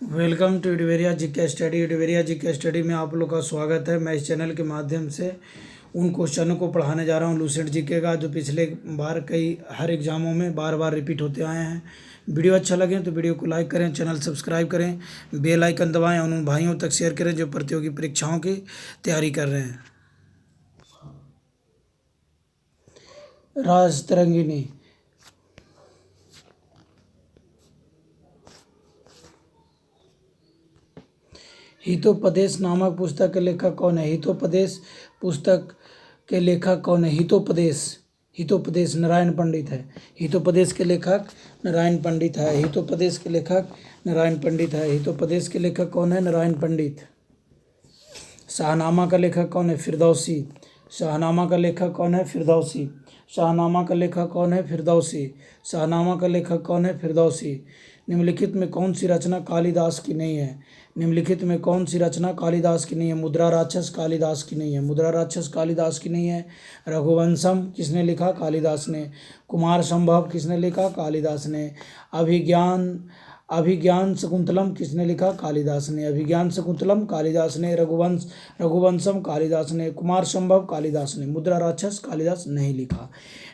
Welcome to यूडवेरिया GK study. यूडवेरिया GK study में आप लोग का स्वागत है। मैं इस चैनल के माध्यम से उन क्वेश्चनों को पढ़ाने जा रहा हूँ लूसेंट जीके का, जो पिछले बार हर एग्जामों में बार बार रिपीट होते आए हैं। वीडियो अच्छा लगे तो वीडियो को लाइक करें, चैनल सब्सक्राइब करें, बेल आइकन दबाएं और उन भाइयों तक शेयर करें जो प्रतियोगी परीक्षाओं की तैयारी कर रहे हैं। राज तरंगिणी। हितोपदेश नामक पुस्तक के लेखक कौन है? हितोपदेश पुस्तक के लेखक कौन है? हितोपदेश नारायण पंडित है। हितोपदेश के लेखक नारायण पंडित है। हितोपदेश के लेखक नारायण पंडित है। हितोपदेश के लेखक कौन है? नारायण पंडित। शाहनामा का लेखक कौन है? फिरदौसी। शाहनामा का लेखक कौन है? फिरदौसी। शाहनामा का लेखक कौन है? फिरदौसी। शाहनामा का लेखक कौन है? फिरदौसी। निम्नलिखित में कौन सी रचना कालिदास की नहीं है? निम्नलिखित में कौन सी रचना कालिदास की नहीं है? मुद्रा राक्षस कालिदास की नहीं है। मुद्रा राक्षस कालिदास की नहीं है। रघुवंशम किसने लिखा? कालिदास ने। कुमार संभव किसने लिखा? कालिदास ने। अभिज्ञान शकुंतलम किसने लिखा? कालिदास ने। अभिज्ञान शकुंतलम कालिदास ने। रघुवंशम कालिदास ने। कुमार संभव कालिदास ने। मुद्रा राक्षस कालिदास नहीं लिखा।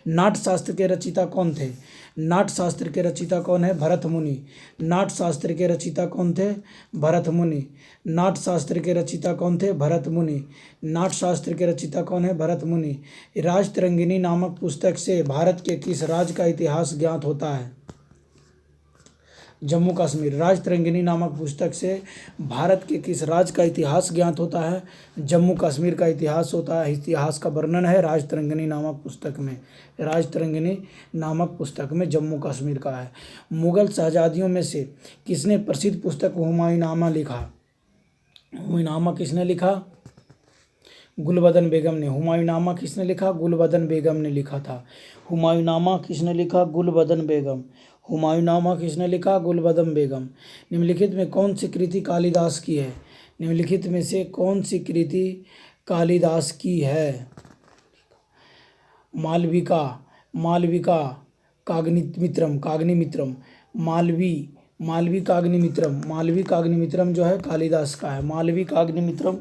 नाट्यशास्त्र के रचयिता कौन थे? नाट्यशास्त्र के रचयिता कौन है? भरत मुनि। नाट्यशास्त्र के रचयिता कौन थे? भरत मुनि। नाट्यशास्त्र के रचयिता कौन थे? भरत मुनि। नाट्यशास्त्र के रचयिता कौन है? भरत मुनि। राजतरंगिणी नामक पुस्तक से भारत के किस राज्य का इतिहास ज्ञात होता है? जम्मू कश्मीर। राजतरंगिणी नामक पुस्तक से भारत के किस राज्य का इतिहास ज्ञात होता है? जम्मू कश्मीर का इतिहास होता है। इतिहास का वर्णन है राजतरंगिणी नामक पुस्तक में। राजतरंगिणी नामक पुस्तक में जम्मू कश्मीर का है। मुगल शहजादियों में से किसने प्रसिद्ध पुस्तक हुमायूंनामा लिखा? हुमायूंनामा किसने लिखा? गुलबदन बेगम ने। हुमायूंनामा किसने लिखा? गुलबदन बेगम ने लिखा था। हुमायूंनामा किसने लिखा? गुलबदन बेगम। हुमायूंनामा किसने लिखा? गुलबदन बेगम। निम्नलिखित में कौन सी कृति कालिदास की है? निम्नलिखित में से कौन सी कृति कालिदास की है? मालविका। मालविका काग्निमित्रम। काग्निमित्रम। मालवी काग्निमित्रम। मालवी काग्निमित्रम जो है कालिदास का है। मालवी काग्निमित्रम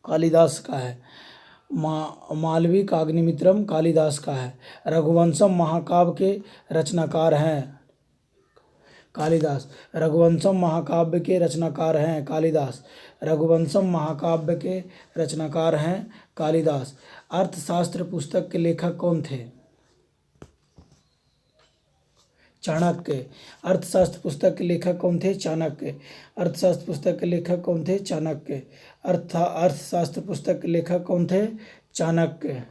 कालिदास का है। मालवी काग्निमित्रम कालिदास का है। रघुवंशम महाकाव्य के रचनाकार हैं कालिदास। रघुवंशम महाकाव्य के रचनाकार हैं कालिदास। रघुवंशम महाकाव्य के रचनाकार हैं कालिदास। अर्थशास्त्र पुस्तक के लेखक कौन थे? चाणक्य। अर्थशास्त्र पुस्तक के लेखक कौन थे? चाणक्य। अर्थशास्त्र पुस्तक के लेखक कौन थे? चाणक्य। अर्थशास्त्र पुस्तक के लेखक कौन थे? चाणक्य।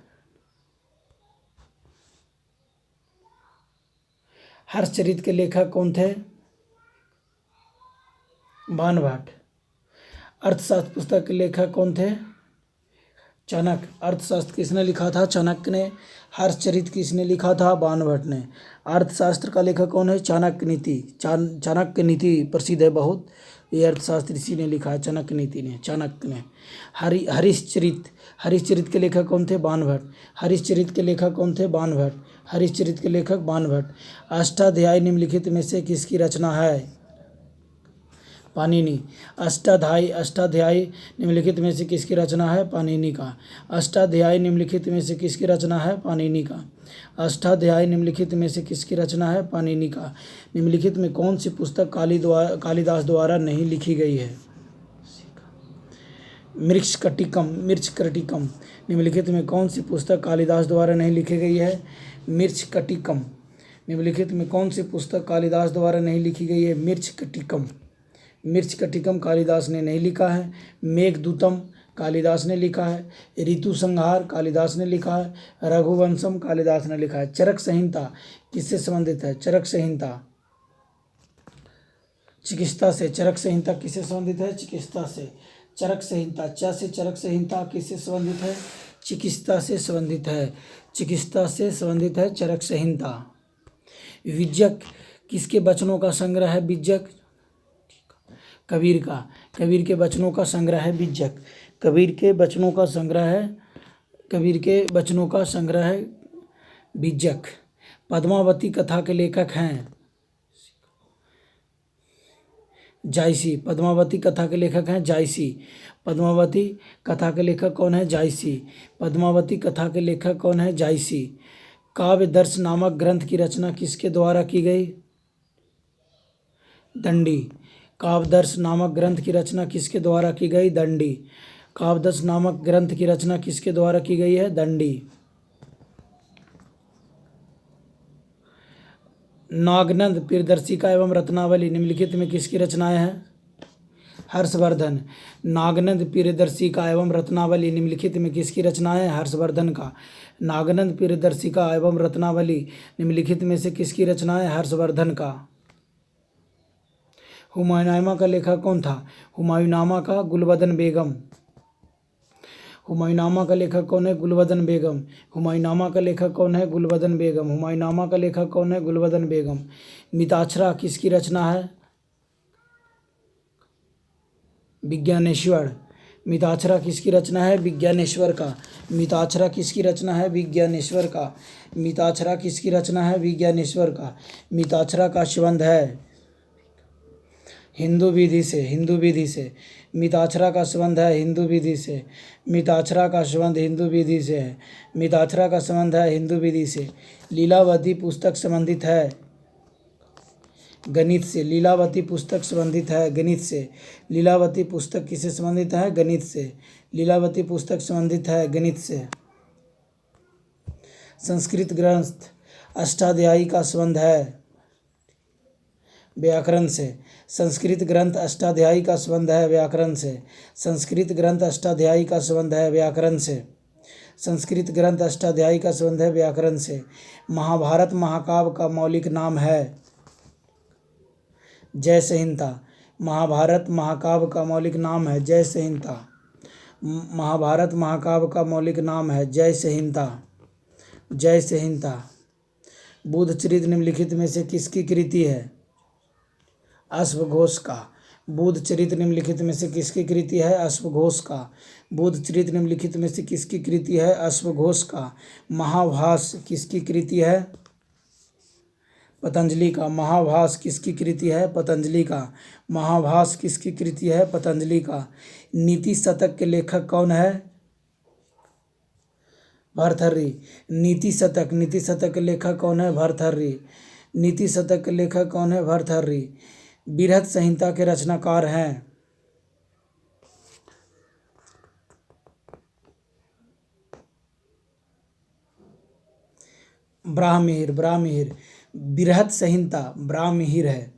हर्षचरित के लेखक कौन थे? बाणभट्ट। अर्थशास्त्र पुस्तक के लेखक कौन थे? चाणक्य। अर्थशास्त्र किसने लिखा था? चाणक्य ने। हर्षचरित किसने लिखा था? बाणभट्ट ने। अर्थशास्त्र का लेखक कौन है? चाणक्य नीति। चाणक्य नीति प्रसिद्ध है बहुत। ये अर्थशास्त्र इसी ने लिखा है, चाणक्य नीति ने, चाणक्य ने। हरिश्चरित। हरिश्चरित के लेखक कौन थे? बाणभट्ट। हरिश्चरित के लेखक कौन थे? बाणभट्ट। हरिश्चरित के लेखक बाणभट्ट। अष्टाध्यायी निम्नलिखित में से किसकी रचना है? पाणिनि। अष्टाध्यायी निम्नलिखित में से किसकी रचना है? पाणिनि का। अष्टाध्यायी निम्नलिखित में से किसकी रचना है? पाणिनि का। अष्टाध्यायी निम्नलिखित में से किसकी रचना है? पाणिनि का। निम्नलिखित में कौन सी पुस्तक कालिदास द्वारा नहीं लिखी गई है? मृच्छकटिकम। मृच्छकटिकम। निम्नलिखित में कौन सी पुस्तक कालिदास द्वारा नहीं लिखी गई है? मृच्छकटिकम। निम्नलिखित में कौन सी पुस्तक कालिदास द्वारा नहीं लिखी गई है? मृच्छकटिकम। मृच्छकटिकम कालिदास ने नहीं लिखा है। मेघदूतम कालिदास ने लिखा है। ऋतु संहार कालिदास ने लिखा है। रघुवंशम कालिदास ने लिखा है। चरक संहिता किससे संबंधित है? चरक संहिता चिकित्सा से। चरक संहिता किससे संबंधित है? चिकित्सा से। चरक संहिता से चरक संहिता किससे संबंधित है? चिकित्सा से संबंधित है। चिकित्सा से संबंधित है चरक संहिता। विजयक किसके वचनों का संग्रह है? विजयक कबीर का। कबीर के वचनों का संग्रह है विजयक। कबीर के वचनों का संग्रह है कबीर के वचनों का संग्रह है विजयक। पद्मावती कथा के लेखक हैं जायसी। पद्मावती कथा के लेखक हैं जायसी। पद्मावती कथा के लेखक कौन है? जायसी। पद्मावती कथा के लेखक कौन है? जायसी। काव्य दर्श नामक ग्रंथ की रचना किसके द्वारा की गई? दंडी। काव्यदर्श नामक ग्रंथ की रचना किसके द्वारा की गई? दंडी। काव्यदर्श नामक ग्रंथ की रचना किसके द्वारा की गई है? दंडी। नागनंद प्रियदर्शिका एवं रत्नावली निम्नलिखित में किसकी रचनाएं हैं? हर्षवर्धन। नागनंद प्रियदर्शिका एवं रत्नावली निम्नलिखित में किसकी रचनाएं हैं? हर्षवर्धन का। नागनंद प्रियदर्शिका एवं रत्नावली निम्नलिखित में से किसकी रचनाएं? हर्षवर्धन का। हुमायूंनामा का लेखक कौन था? हुमायूंनामा का गुलबदन बेगम। हुमायूंनामा का लेखक कौन है? गुलबदन बेगम। हुमायूंनामा का लेखक कौन है? गुलबदन बेगम। हुमायूंनामा का लेखक कौन है? गुलबदन बेगम। मिताक्षरा किसकी रचना है? विज्ञानेश्वर। मिताक्षरा किसकी रचना है? विज्ञानेश्वर का। मिताक्षरा किसकी रचना है? विज्ञानेश्वर का। मिताक्षरा किसकी रचना है? विज्ञानेश्वर का। मिताक्षरा का संबंध है हिंदू विधि से। हिंदू विधि से। मिताक्षरा का संबंध है हिंदू विधि से। मिताक्षरा का संबंध हिंदू विधि से है। मिताक्षरा का संबंध है हिंदू विधि से। लीलावती पुस्तक संबंधित है गणित से। लीलावती पुस्तक संबंधित है गणित से। लीलावती पुस्तक किससे संबंधित है? गणित से। लीलावती पुस्तक संबंधित है गणित से। संस्कृत ग्रंथ अष्टाध्यायी का संबंध है व्याकरण से। संस्कृत ग्रंथ अष्टाध्यायी का संबंध है व्याकरण से। संस्कृत ग्रंथ अष्टाध्यायी का संबंध है व्याकरण से। संस्कृत ग्रंथ अष्टाध्यायी का संबंध है व्याकरण से। महाभारत महाकाव्य का मौलिक नाम है जय संहिता। महाभारत महाकाव्य का मौलिक नाम है जय संहिता। महाभारत महाकाव्य का मौलिक नाम है जय संहिता। जय संहिता। बुद्धचरित निम्नलिखित में से किसकी कृति है? अश्वघोष का। बुद्धचरित निम्नलिखित में से किसकी कृति है? अश्वघोष का। बुद्धचरित निम्नलिखित में से किसकी कृति है? अश्वघोष का। महाभास किसकी कृति है? पतंजलि का। महाभास किसकी कृति है? पतंजलि का। महाभास किसकी कृति है? पतंजलि का। नीति शतक के लेखक कौन है? भर्तृहरि। नीति शतक के लेखक कौन है? भर्तृहरि। नीति शतक के लेखक कौन है? भर्तृहरि। बृहत संहिता के रचनाकार हैं ब्राह्मणिर। ब्राह्मणिर। बृहत संहिता ब्राह्मणिर है।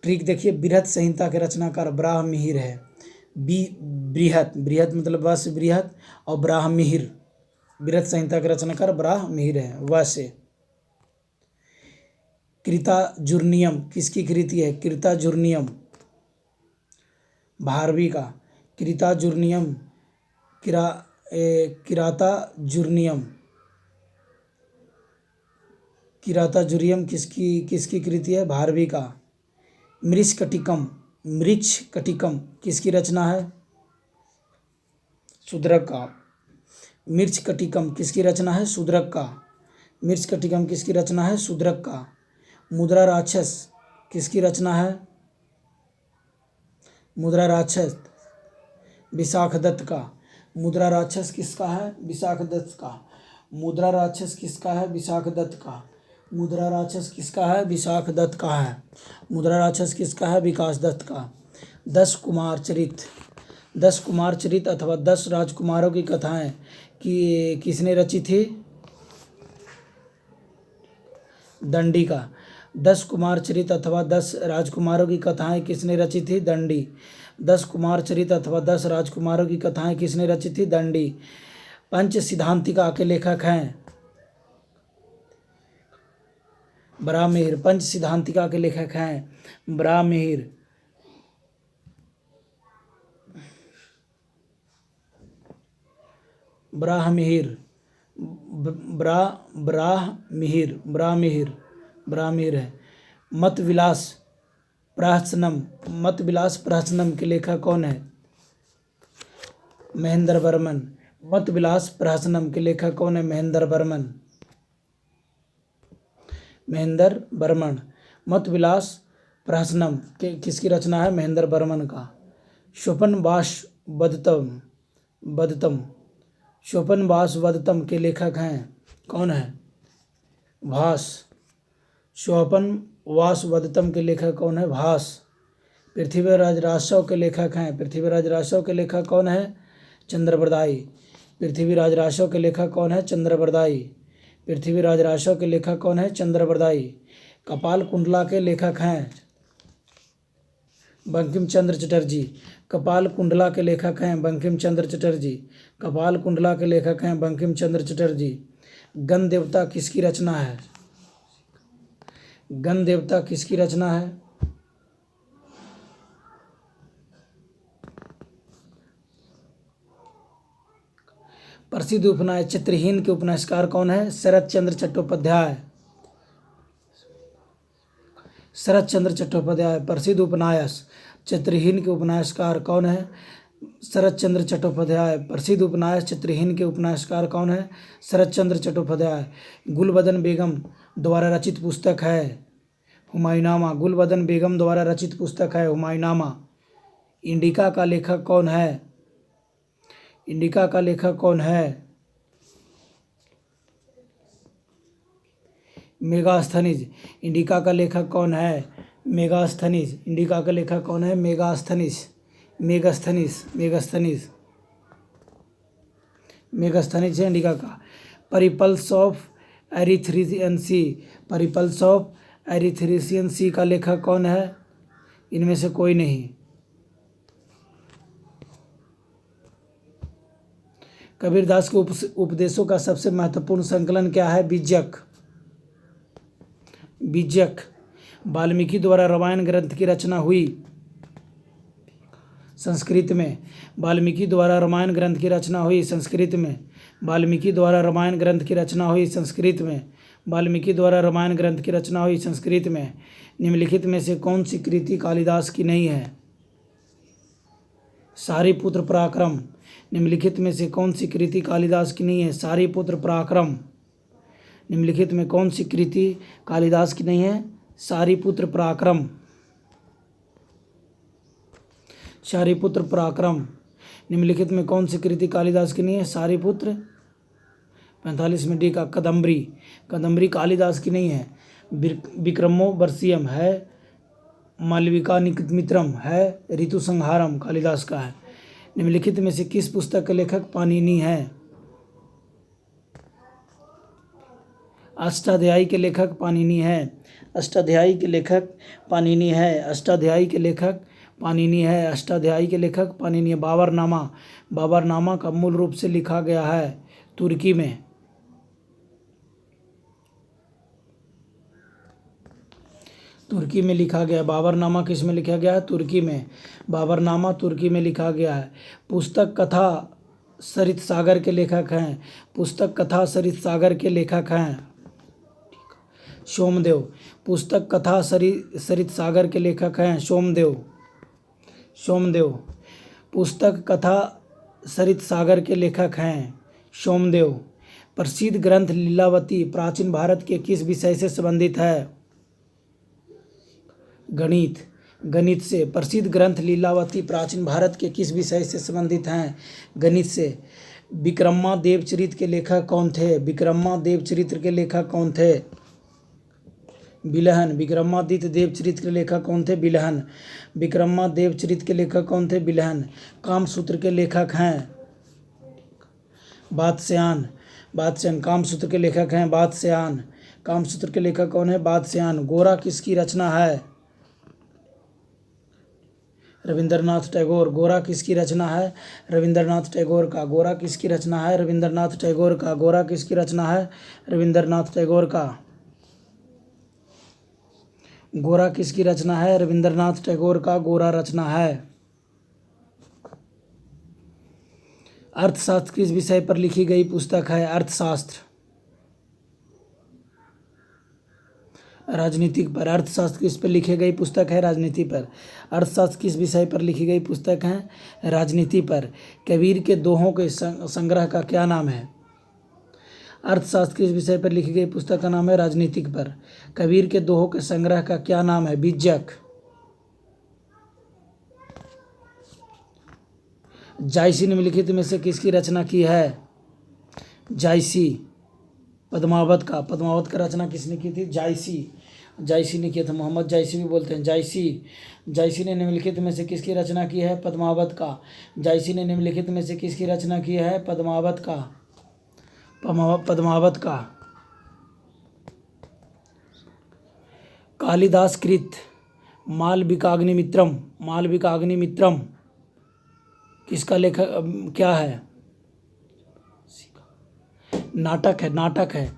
ट्रिक देखिए, बृहत संहिता के रचनाकार ब्राह्मणिर है। बृहत। बृहत मतलब बस बृहत और ब्राह्मणिर। बृहत संहिता के रचनाकार ब्राह्मणिर है वैसे। कृताजुर्नियम किसकी कृति है? कृताजुर्नियम भारवी का। कृताजुर्नियम किराताजुर्नियम किराताजुर्नियम किसकी कृति है? भारवी का। मृच्छकटिकम किसकी रचना है? शूद्रक का। मृच्छकटिकम किसकी रचना है? शूद्रक का। मृच्छकटिकम किसकी रचना है? शूद्रक का। मुद्रा राक्षस किसकी रचना है? मुद्रा राक्षस विशाखदत्त का। मुद्रा राक्षस किसका है? विशाखदत्त का। मुद्रा राक्षस किसका है? विशाखदत्त का। मुद्रा राक्षस किसका है? विशाखदत्त का है। मुद्रा राक्षस किसका है? विकास दत्त का। 10 कुमार चरित। 10 कुमार चरित अथवा 10 राजकुमारों की कथाएं किसने रची थी? दंडी का। 10 कुमार चरित अथवा 10 राजकुमारों की कथाएं किसने रची थी? दंडी। 10 कुमार चरित अथवा 10 राजकुमारों की कथाएं किसने रची थी? दंडी। पंच सिद्धांतिका के लेखक हैं ब्राह्मणिर। पंच सिद्धांतिका के लेखक हैं ब्राह्मणिर। ब्राह्मणिर। ब्राह्मणिर है। मतविलास प्रहसनम के लेखक कौन है? महेंद्र वर्मन। मतविलास प्रहसनम के लेखक कौन है? महेंद्र वर्मन। मतविलास प्रहसनम के किसकी रचना है? महेंद्र बर्मन का। शोपनवासवदत्तम वदत्तम शोपनवासवदत्तम के लेखक हैं? कौन है? भास। शोपनवासवदत्तम के लेखक कौन है? भास। पृथ्वीराज राजसव के लेखक हैं? पृथ्वीराज राजसव के लेखक कौन है? चंद्रबरदाई। पृथ्वीराज राजसव के लेखक कौन है? चंद्रबरदाई। पृथ्वीराज राजसव के लेखक कौन है? चंद्रबरदाई। कपाल कुंडला के लेखक हैं? बंकिम चंद्र चटर्जी। कपाल कुंडला के लेखक हैं? बंकिम चंद्र चटर्जी। कपाल कुंडला के लेखक हैं? बंकिम चंद्र चटर्जी। गण देवता किसकी रचना है? गण देवता किसकी रचना है? प्रसिद्ध उपन्यास चित्रहीन के उपन्यासकार कौन है? शरत चंद्र चट्टोपाध्याय। शरत चंद्र चट्टोपाध्याय। प्रसिद्ध उपन्यास चित्रहीन के उपन्यासकार कौन है? शरत चंद्र चट्टोपाध्याय। प्रसिद्ध उपन्यास चित्रहीन के उपन्यासकार कौन है? शरत चंद्र चट्टोपाध्याय। गुलबदन बेगम द्वारा रचित पुस्तक है हुमायूंनामा। गुलबदन बेगम द्वारा रचित पुस्तक है हुमायूंनामा। इंडिका का लेखक कौन है? इंडिका का लेखक कौन है? मेगास्थनीज। इंडिका का लेखक कौन है? मेगास्थनीज। इंडिका का लेखक कौन है? मेगास्थनीज। मेगास्थनीज। मेगास्थनीज। मेगास्थनीज है इंडिका का। परिपल्स ऑफ एरिथ्रिशियन सी। परिपल्स ऑफ एरिथ्रिशियन सी का लेखक कौन है? इनमें से कोई नहीं। कबीरदास के उपदेशों का सबसे महत्वपूर्ण संकलन क्या है? बीजक। बीजक। वाल्मीकि द्वारा रामायण ग्रंथ की रचना हुई संस्कृत में। वाल्मीकि द्वारा रामायण ग्रंथ की रचना हुई संस्कृत में। वाल्मीकि द्वारा रामायण ग्रंथ की रचना हुई संस्कृत में। वाल्मीकि द्वारा रामायण ग्रंथ की रचना हुई संस्कृत में। निम्नलिखित में से कौन सी कृति कालिदास की नहीं है? सारीपुत्र पराक्रम। निम्नलिखित में से कौन सी कृति कालिदास की नहीं है? सारीपुत्र पराक्रम। निम्नलिखित में कौन सी कृति कालिदास की नहीं है? सारीपुत्र पराक्रम। सारीपुत्र पराक्रम। निम्नलिखित में कौन सी कृति कालिदास की नहीं है? सारीपुत्र। 45 में डी का कदम्बरी। कदम्बरी कालिदास की नहीं है। विक्रमोर्वशीयम है। मालविका निमित्रम है। ऋतु संहारम कालिदास का है। निम्नलिखित में से किस पुस्तक के लेखक पाणिनि है? अष्टाध्यायी के लेखक पाणिनि है। अष्टाध्यायी के लेखक पाणिनि है। अष्टाध्यायी के लेखक पाणिनि है। अष्टाध्यायी के लेखक पाणिनि है। बाबरनामा। बाबरनामा का मूल रूप से लिखा गया है तुर्की में। तुर्की में लिखा गया। बाबरनामा किस में लिखा गया है? तुर्की में। बाबरनामा तुर्की में लिखा गया है। पुस्तक कथा सरित सागर के लेखक हैं। पुस्तक कथा सरित सागर के लेखक हैं सोमदेव। पुस्तक कथा सरित सागर के लेखक हैं सोमदेव। सोमदेव। पुस्तक कथा सरित सागर के लेखक हैं सोमदेव। प्रसिद्ध ग्रंथ लीलावती प्राचीन भारत के किस विषय से संबंधित है? गणित। गणित से। प्रसिद्ध ग्रंथ लीलावती प्राचीन भारत के किस विषय से संबंधित हैं? गणित से। विक्रमादेव चरित्र के लेखक कौन थे? विक्रमादेव चरित्र के लेखक कौन थे? बिलहन। विक्रमादित्य देव चरित्र के लेखक कौन थे? बिलहन। विक्रमादेव चरित्र के लेखक कौन थे? बिलहन। कामसूत्र के लेखक हैं बादशाहन। बादशाहन। कामसूत्र के लेखक हैं बादशाहन। कामसूत्र के लेखक कौन है? बादशाहन। गोरा किसकी रचना है? रविंद्रनाथ टैगोर। गोरा किसकी रचना है? रविंद्रनाथ टैगोर का। गोरा किसकी रचना है? रविंद्रनाथ टैगोर का। गोरा किसकी रचना है? रविंद्रनाथ टैगोर का। गोरा किसकी रचना है? रविंद्रनाथ टैगोर का गोरा रचना है। अर्थशास्त्र किस विषय पर लिखी गई पुस्तक है? अर्थशास्त्र। राजनीतिक पर। अर्थशास्त्र किस पर लिखी गई पुस्तक है? राजनीति पर। अर्थशास्त्र किस विषय पर लिखी गई पुस्तक है? राजनीति पर। कबीर के दोहों के संग्रह का क्या नाम है? अर्थशास्त्र किस विषय पर लिखी गई पुस्तक का नाम है? राजनीतिक पर। कबीर के दोहों के संग्रह का क्या नाम है? बीजक। जायसी निम्नलिखित में से किसकी रचना की है? जायसी पद्मावत का रचना किसने की थी? जायसी ने किया था। मोहम्मद जायसी भी बोलते हैं। जायसी ने निम्नलिखित में से किसकी रचना की है? पद्मावत का। जायसी ने निम्नलिखित में से किसकी रचना की है? पद्मावत का। कालिदास कृत मालविकाग्निमित्रम किसका लेखक क्या है? नाटक है।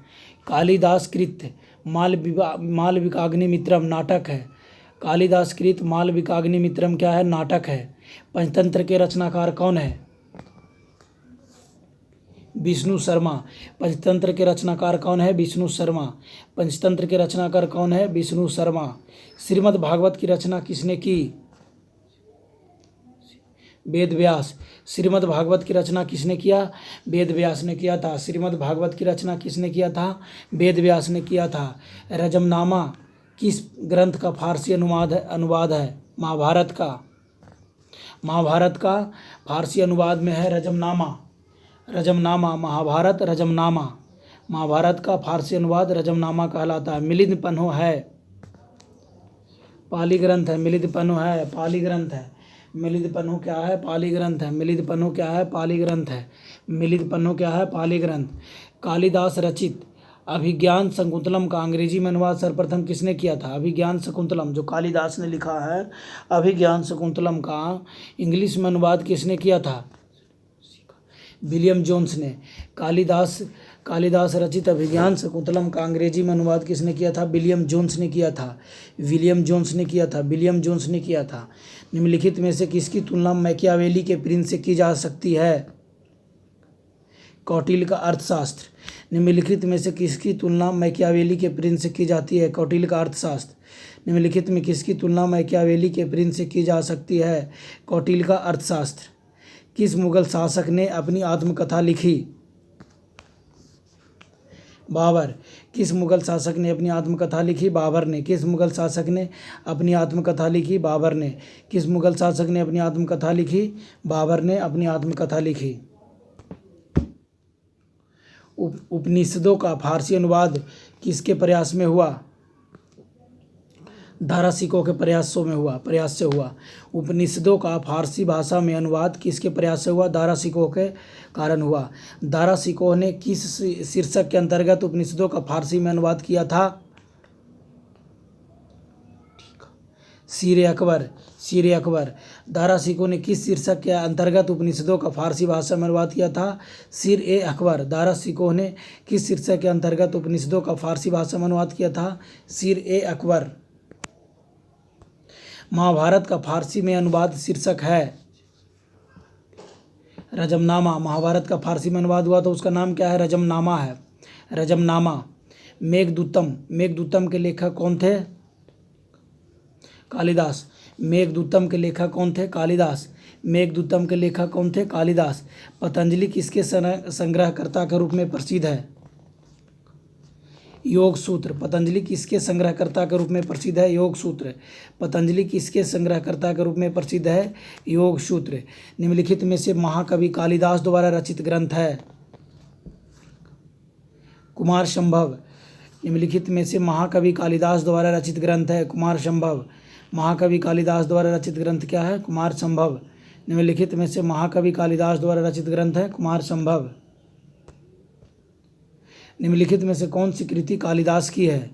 कालिदास कृत मालविकाग्निमित्रम नाटक है। कालिदास कृत मालविकाग्निमित्रम क्या है? नाटक है। पंचतंत्र के रचनाकार कौन है? विष्णु शर्मा। पंचतंत्र के रचनाकार कौन है? विष्णु शर्मा। श्रीमद् भागवत की रचना किसने की? वेद व्यास। श्रीमद् भागवत की रचना किसने किया? वेद व्यास ने किया था। श्रीमद् भागवत की रचना किसने किया था? वेद व्यास ने किया था। रजमनामा किस ग्रंथ का फारसी अनुवाद है? महाभारत का फारसी अनुवाद में है रजमनामा। महाभारत का फारसी अनुवाद रजमनामा कहलाता है। मिलिंद पन्हो है पाली ग्रंथ है। मिलिंद पन्हो क्या है? पाली ग्रंथ। कालिदास रचित अभिज्ञान शकुंतलम का अंग्रेजी में अनुवाद सर्वप्रथम किसने किया था? अभिज्ञान शकुंतलम जो कालिदास ने लिखा है, अभिज्ञान शकुंतलम का इंग्लिश में अनुवाद किसने किया था? विलियम जोन्स ने। कालिदास रचित अभिज्ञान शकुंतलम का अंग्रेजी में अनुवाद किसने किया था? विलियम जोन्स ने किया था। निम्नलिखित में से किसकी तुलना मैकियावेली के प्रिंस से की जा सकती है? कौटिल्य का अर्थशास्त्र। निम्नलिखित में से किसकी तुलना मैकियावेली के प्रिंस से की जाती है? कौटिल्य का अर्थशास्त्र। निम्नलिखित में किसकी तुलना मैकियावेली के प्रिंस से की जा सकती है? कौटिल्य का अर्थशास्त्र। किस मुगल शासक ने अपनी आत्मकथा लिखी? बाबर। किस मुगल शासक ने अपनी आत्मकथा लिखी? बाबर ने। किस मुगल शासक ने अपनी आत्मकथा लिखी? बाबर ने। किस मुगल शासक ने अपनी आत्मकथा लिखी? बाबर ने अपनी आत्मकथा लिखी। उपनिषदों का फारसी अनुवाद किसके प्रयास में हुआ? दारासिको के प्रयास से हुआ। उपनिषदों का फारसी भाषा में अनुवाद किसके प्रयास से हुआ? दारासिको के कारण हुआ। दारासिको ने किस शीर्षक के अंतर्गत उपनिषदों का फारसी में अनुवाद किया था? शीर अकबर। दारासिको ने किस शीर्षक के अंतर्गत उपनिषदों का फारसी भाषा में अनुवाद किया था? शीर ए अकबर। दारासिको ने किस शीर्षक के अंतर्गत उपनिषदों का फारसी भाषा में अनुवाद किया था? शीर ए अकबर। महाभारत का फारसी में अनुवाद शीर्षक है रजमनामा। महाभारत का फारसी में अनुवाद हुआ तो उसका नाम क्या है? रजमनामा। मेघदूतम के लेखक कौन थे? कालिदास। मेघदूतम के लेखक कौन थे? कालिदास। पतंजलि किसके संग्रहकर्ता के रूप में प्रसिद्ध है? योग सूत्र। पतंजलि किसके संग्रहकर्ता के रूप में प्रसिद्ध है? योग सूत्र। पतंजलि किसके संग्रहकर्ता के रूप में प्रसिद्ध है? योग सूत्र। निम्नलिखित में से महाकवि कालिदास द्वारा रचित ग्रंथ है? कुमार संभव। निम्नलिखित में से महाकवि कालिदास द्वारा रचित ग्रंथ है? कुमार संभव। महाकवि कालिदास द्वारा रचित ग्रंथ क्या है? कुमार संभव। निम्नलिखित में से महाकवि कालिदास द्वारा रचित ग्रंथ है? कुमार संभव। निम्नलिखित में से कौन सी कृति कालिदास की है?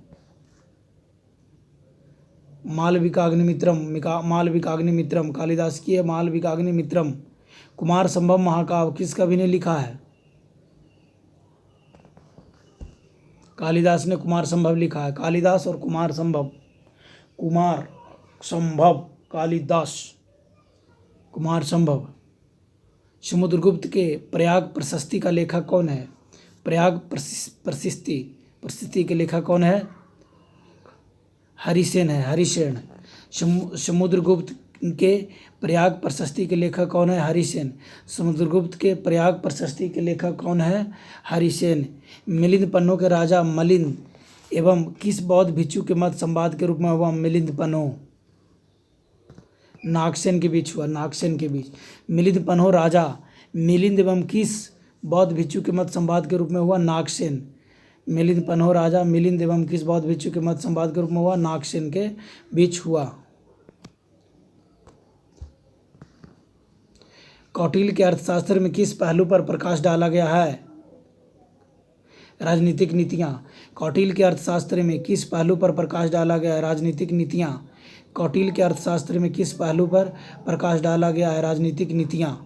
मालविकाग्निमित्रम कालिदास की है। मालविकाग्निमित्रम। कुमार संभव महाकाव्य किस कवि ने लिखा है? कालिदास ने कुमार संभव लिखा है। कालिदास और कुमार संभव। कालिदास, कुमार संभव। समुद्रगुप्त के प्रयाग प्रशस्ति का लेखक कौन है? प्रयाग प्रशस्ति के लेखक कौन है? हरिसेन है। समुद्रगुप्त के प्रयाग प्रशस्ति के लेखक कौन है? हरिसेन। समुद्रगुप्त के प्रयाग प्रशस्ति के लेखक कौन है? हरिसेन। मिलिंद पन्नो के राजा मलिंद एवं किस बौद्ध भिक्षु के मत संवाद के रूप में हुआ? मिलिंद पन्नो। नागसेन के बीच हुआ, नागसेन के बीच। मिलिंद पन्हो राजा मिलिंद एवं किस बौद्ध भिक्षु के मत संवाद के रूप में हुआ, नागसेन। मिलिंद पन्हो राजा मिलिंद एवं किस बौद्ध भिक्षु के मत संवाद के रूप में हुआ, नागसेन के बीच हुआ। कौटिल्य के अर्थशास्त्र में किस पहलू पर प्रकाश डाला गया है, राजनीतिक नीतियाँ। कौटिल्य के अर्थशास्त्र में किस पहलू पर प्रकाश डाला गया है, राजनीतिक नीतियाँ। कौटिल्य के अर्थशास्त्र में किस पहलू पर प्रकाश डाला गया है, राजनीतिक नीतियाँ।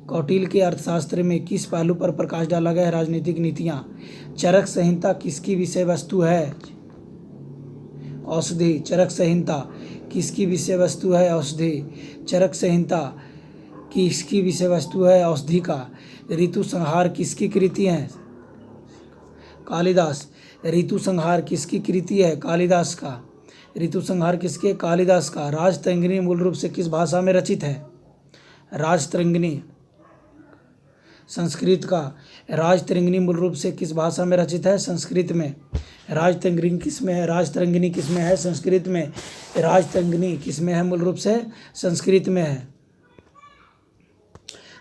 कौटिल्य के अर्थशास्त्र में किस पहलू पर प्रकाश डाला गया है, राजनीतिक नीतियाँ। चरक संहिता किसकी विषय वस्तु है, औषधि। चरक संहिता किसकी विषय वस्तु है, औषधि। चरक संहिता किसकी विषय वस्तु है, औषधि का। ऋतु संहार किसकी कृति है, कालिदास। ऋतु संहार किसकी कृति है, कालिदास का। ऋतु संहार किसके, कालिदास का। राजतरंगिणी मूल रूप से किस भाषा में रचित है, राजतरंगिणी संस्कृत का। राजतरंगिणी मूल रूप से किस भाषा में रचित है, संस्कृत में। राजतरंगिणी किस में है, राजतरंगिणी किस में है, संस्कृत में। राजतरंगिणी किस में है, मूल रूप से संस्कृत में है।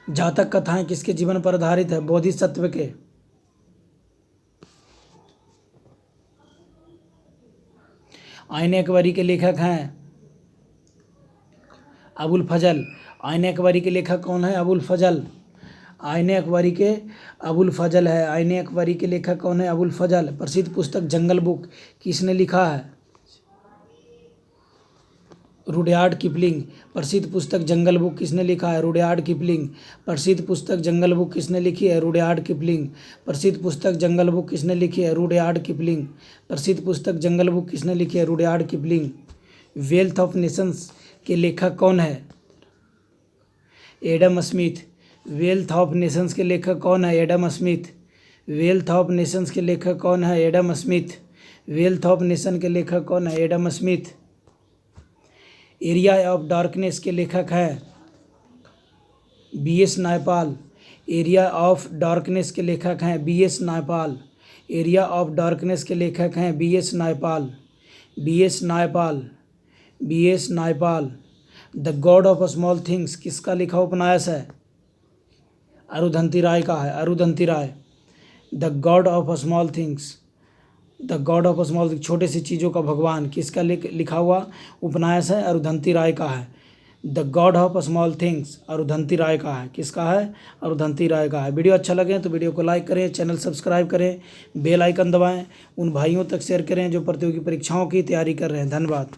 जातक कथाएं किसके जीवन पर आधारित है, बोधिसत्व के। आईने अकबरी के लेखक हैं अबुल फजल। आईने अकबरी के लेखक कौन है, अबुल फजल। आईने अकबरी के अबुल फजल है। आईने अकबरी के लेखक कौन है, अबुल फजल। प्रसिद्ध पुस्तक जंगल बुक किसने लिखा है, रुडयार्ड किपलिंग। प्रसिद्ध पुस्तक जंगल बुक किसने लिखा है, रुडयार्ड किपलिंग। प्रसिद्ध पुस्तक जंगल बुक किसने लिखी है, रुडयार्ड किपलिंग। प्रसिद्ध पुस्तक जंगल बुक किसने लिखी है, रुडयार्ड किपलिंग। प्रसिद्ध पुस्तक जंगल बुक किसने लिखी है, Rudyard Kipling. Wealth of Nations के लेखक कौन है, Adam Smith. Wealth of Nations के लेखक कौन है, Adam Smith. Wealth of Nations के लेखक कौन है, Adam Smith. Wealth of Nation के लेखक कौन है, Adam Smith. Area of Darkness के लेखक हैं B S. Naipaul. Area of Darkness के लेखक हैं B S. Naipaul. Area of Darkness के लेखक हैं B S. Naipaul. B S. Naipaul. B S. Naipal. The God of Small Things किसका लिखा उपन्यास है, अरुंधति राय का है, Arundhati Roy. The God of Small Things, The God of Small Things, छोटे सी चीज़ों का भगवान, किसका लिखा हुआ उपन्यास है, अरुंधति राय का है। The God of Small Things Arundhati Roy का है, किसका है, अरुंधति राय का है। वीडियो अच्छा लगे तो वीडियो को लाइक करें, चैनल सब्सक्राइब करें, बेल आइकन दबाएं, उन भाइयों तक शेयर करें जो प्रतियोगी परीक्षाओं की तैयारी कर रहे हैं। धन्यवाद।